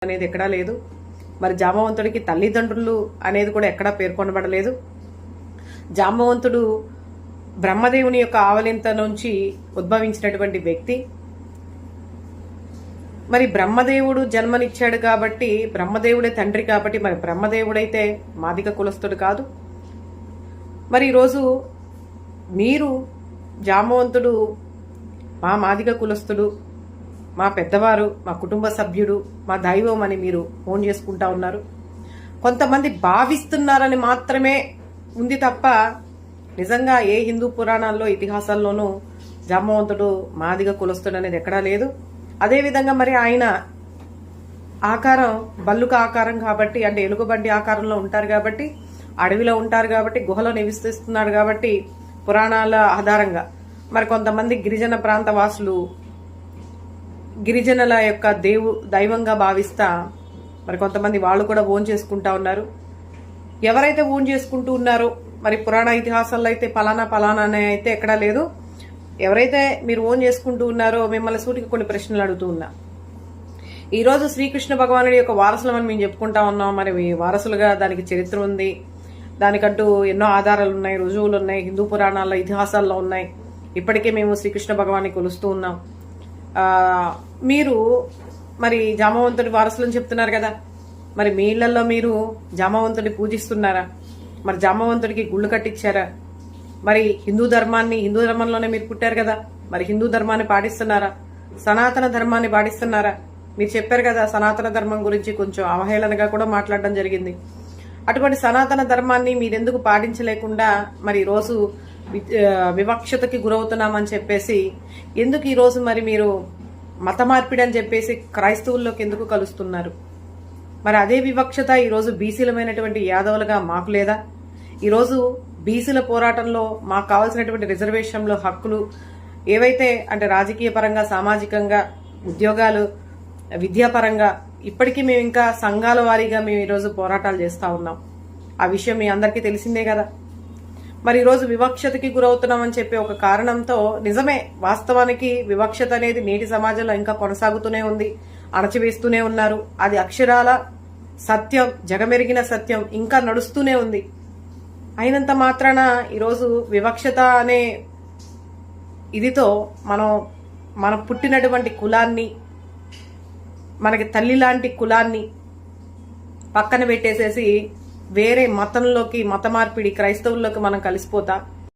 అనేది ఎక్కడా లేదు. మరి జాంబవంతుడికి తల్లిదండ్రులు అనేది కూడా ఎక్కడా పేర్కొనబడలేదు. జాంబవంతుడు బ్రహ్మదేవుని యొక్క ఆవలింత నుంచి ఉద్భవించినటువంటి వ్యక్తి. మరి బ్రహ్మదేవుడు జన్మనిచ్చాడు కాబట్టి, బ్రహ్మదేవుడే తండ్రి కాబట్టి, మరి బ్రహ్మదేవుడైతే మాదిగ కులస్తుడు కాదు. మరి ఈరోజు మీరు జాంబవంతుడు మా మాదిగ కులస్తుడు, మా పెద్దవారు, మా కుటుంబ సభ్యుడు, మా దైవం అని మీరు ఫోన్ చేసుకుంటా ఉన్నారు. కొంతమంది భావిస్తున్నారని మాత్రమే ఉంది తప్ప నిజంగా ఏ హిందూ పురాణాల్లో ఇతిహాసాల్లోనూ జాంబవంతుడు మాదిగ కులస్తుడు అనేది ఎక్కడా లేదు. అదేవిధంగా మరి ఆయన ఆకారం బల్లుక ఆకారం కాబట్టి, అంటే ఎలుగుబంటి ఆకారంలో ఉంటారు కాబట్టి, అడవిలో ఉంటారు కాబట్టి, గుహలో నివసిస్తున్నాడు కాబట్టి పురాణాల ఆధారంగా మరి కొంతమంది గిరిజన ప్రాంత వాసులు గిరిజనుల యొక్క దైవంగా భావిస్తా మరి కొంతమంది వాళ్ళు కూడా ఓన్ చేసుకుంటా ఉన్నారు. ఎవరైతే ఓన్ చేసుకుంటూ ఉన్నారో మరి పురాణ ఇతిహాసాల్లో అయితే పలానా పలానా అనే అయితే ఎక్కడా లేదు. ఎవరైతే మీరు ఓన్ చేసుకుంటూ ఉన్నారో మిమ్మల్ని సూటికి కొన్ని ప్రశ్నలు అడుగుతూ ఉన్నా. ఈరోజు శ్రీకృష్ణ భగవానుడి యొక్క వారసులమని మేము చెప్పుకుంటా ఉన్నాం. మరి వారసులుగా దానికి చరిత్ర ఉంది, దానికంటూ ఎన్నో ఆధారాలు ఉన్నాయి, రుజువులు ఉన్నాయి, హిందూ పురాణాల్లో ఇతిహాసాల్లో ఉన్నాయి. ఇప్పటికే మేము శ్రీకృష్ణ భగవాన్ని కొలుస్తూ ఉన్నాం. మీరు మరి జాంబవంతుడి వారసులని చెప్తున్నారు కదా, మరి మీ ఇళ్లలో మీరు జాంబవంతుడిని పూజిస్తున్నారా? మరి జాంబవంతుడికి గుళ్ళు కట్టించారా? మరి హిందూ ధర్మంలోనే మీరు పుట్టారు కదా, మరి హిందూ ధర్మాన్ని పాటిస్తున్నారా? సనాతన ధర్మాన్ని పాటిస్తున్నారా? మీరు చెప్పారు కదా సనాతన ధర్మం గురించి కొంచెం అవహేళనగా కూడా మాట్లాడడం జరిగింది. అటువంటి సనాతన ధర్మాన్ని మీరెందుకు పాటించలేకుండా మరి ఈరోజు వివక్షతకి గురవుతున్నామని చెప్పేసి ఎందుకు ఈరోజు మరి మీరు మత మార్పిడి అని చెప్పేసి క్రైస్తవుల్లోకి ఎందుకు కలుస్తున్నారు? మరి అదే వివక్షత ఈరోజు బీసీలమైనటువంటి యాదవులుగా మాకు లేదా? ఈరోజు బీసీల పోరాటంలో మాకు కావాల్సినటువంటి రిజర్వేషన్లో హక్కులు ఏవైతే అంటే రాజకీయ పరంగా, సామాజికంగా, ఉద్యోగాలు, విద్యాపరంగా ఇప్పటికీ మేము ఇంకా సంఘాల వారీగా మేము ఈరోజు పోరాటాలు చేస్తూ ఉన్నాం. ఆ విషయం మీ అందరికీ తెలిసిందే కదా. మరి ఈరోజు వివక్షతకి గురవుతున్నామని చెప్పే ఒక కారణంతో నిజమే, వాస్తవానికి వివక్షత అనేది నేటి సమాజంలో ఇంకా కొనసాగుతూనే ఉంది, అణచివేస్తూనే ఉన్నారు. అది అక్షరాల సత్యం, జగమెరిగిన సత్యం, ఇంకా నడుస్తూనే ఉంది. అయినంత మాత్రాన ఈరోజు వివక్షత అనే ఇదితో మనం పుట్టినటువంటి కులాన్ని, మనకి తల్లి లాంటి కులాన్ని పక్కన పెట్టేసేసి వేరే మతంలోకి, మత మార్పిడి క్రైస్తవుల్లోకి మనం కలిసిపోతా